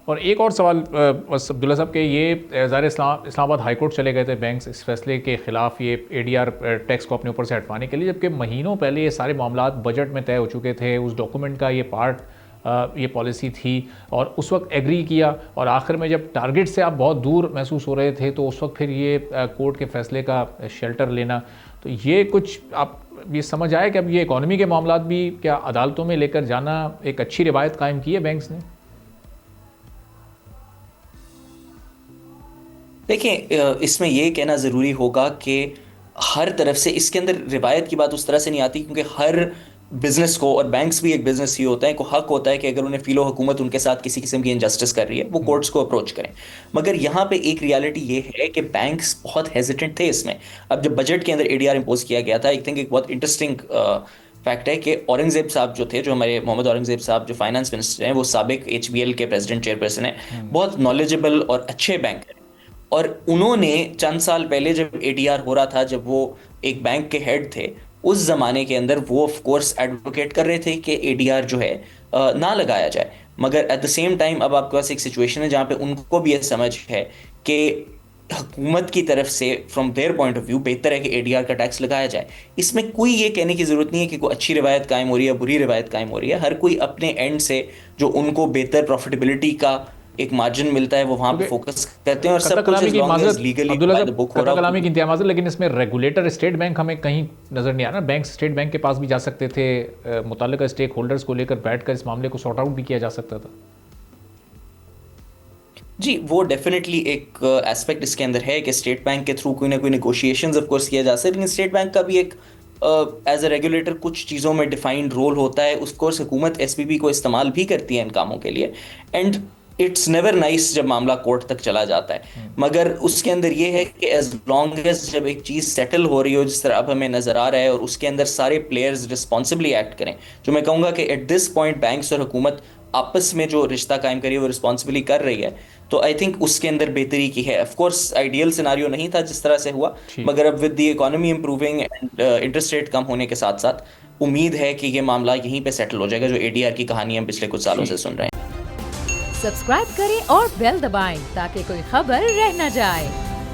और एक और सवाल बस अब्दुल्ला साहब के, ये ज़ाहिर इस्लामाबाद हाई कोर्ट चले गए थे बैंक्स इस फैसले के ख़िलाफ़ ये एडीआर टैक्स को अपने ऊपर से हटवाने के लिए, जबकि महीनों पहले ये सारे मामला बजट में तय हो चुके थे, उस डॉक्यूमेंट का ये पार्ट ये पॉलिसी थी और उस वक्त एग्री किया, और आखिर में जब टारगेट से आप बहुत दूर महसूस हो रहे थे तो उस वक्त फिर ये कोर्ट के फैसले का शेल्टर लेना, तो ये कुछ आप ये समझ आए कि अब ये इकॉनमी के मामला भी क्या अदालतों में लेकर जाना एक अच्छी रिवायत कायम की है बैंक्स ने? देखिए, इसमें ये कहना ज़रूरी होगा कि हर तरफ से इसके अंदर रिवायत की बात उस तरह से नहीं आती, क्योंकि हर बिजनेस को, और बैंक्स भी एक बिजनेस ही होता है, को हक होता है कि अगर उन्हें फीलो हुकूमत उनके साथ किसी किस्म की इनजस्टिस कर रही है वो कोर्ट्स को अप्रोच करें। मगर यहाँ पे एक रियलिटी ये है कि बैंक्स बहुत हेजिटेंट थे इसमें। अब जब बजट के अंदर एडीआर इंपोज किया गया था, आई थिंक एक बहुत इंटरेस्टिंग फैक्ट है कि औरंगजेब साहब जो थे, जो हमारे मोहम्मद औरंगजेब साहब जो फाइनेंस मिनिस्टर हैं, वो साबिक एचबीएल के प्रेसिडेंट चेयरपर्सन है, बहुत नॉलेजेबल और अच्छे बैंक हैं। और उन्होंने चंद साल पहले जब एडीआर हो रहा था, जब वो एक बैंक के हेड थे, उस जमाने के अंदर वो ऑफ कोर्स एडवोकेट कर रहे थे कि एडीआर जो है ना लगाया जाए। मगर एट द सेम टाइम अब आपके पास एक सिचुएशन है जहां पे उनको भी यह समझ है कि हुकूमत की तरफ से from their point of view बेहतर है कि एडीआर का टैक्स लगाया जाए। इसमें कोई ये कहने की जरूरत नहीं है कि कोई अच्छी रिवायत कायम हो रही है, बुरी रिवायत कायम हो रही है। हर कोई अपने एंड से जो उनको बेहतर प्रॉफिटेबिलिटी का एक मार्जिन मिलता है वो वहां पे क्योंकि फोकस करते हैं, और कत्ल सब कुछ कलामी एज की लॉन्ग एज माजरत लीगली अब्दुल्ला बाय साहब, द बुक हो कत्ल रहा कलामी हो। की इंतहा माजरत, लेकिन इसमें रेगुलेटर स्टेट बैंक हमें कहीं नज़र नहीं आ रहा। बैंक स्टेट बैंक के पास भी जा सकते थे, मुतल्लिका स्टेक होल्डर्स को लेकर बैठकर इस मामले को सॉर्ट आउट भी किया जा सकता था। जी, वो डेफिनेटली एक एस्पेक्ट इसके अंदर है कि स्टेट बैंक के थ्रू कोई ना कोई नेगोशिएशंस ऑफ कोर्स किया जा सकता है, लेकिन स्टेट बैंक का भी एक एज अ रेगुलेटर कुछ चीज़ों में डिफाइंड रोल होता है। उस कोर्स हुकूमत एसपीबी को इस्तेमाल भी करती है इन कामों के लिए, एंड इट्स नेवर नाइस जब मामला कोर्ट तक चला जाता है। मगर उसके अंदर ये है कि एज लॉन्ग एज जब एक चीज़ सेटल हो रही हो जिस तरह अब हमें नज़र आ रहा है, और उसके अंदर सारे प्लेयर्स रिस्पॉन्सिबली एक्ट करें, जो मैं कहूँगा कि एट दिस पॉइंट बैंक्स और हुकूमत आपस में जो रिश्ता कायम करी है वो रिस्पॉन्सिबली कर रही है, तो आई थिंक उसके अंदर बेहतरी की है। ऑफ कोर्स आइडियल सिनारियो नहीं था जिस तरह से हुआ, ठीक। मगर अब with the economy improving and interest rate कम होने के साथ साथ उम्मीद है कि ये मामला यहीं पे सेटल हो जाएगा, जो एडीआर की कहानी हम पिछले कुछ सालों से ठीक। सुन रहे हैं। सब्सक्राइब करें और बेल दबाएं ताकि कोई खबर रह न जाए।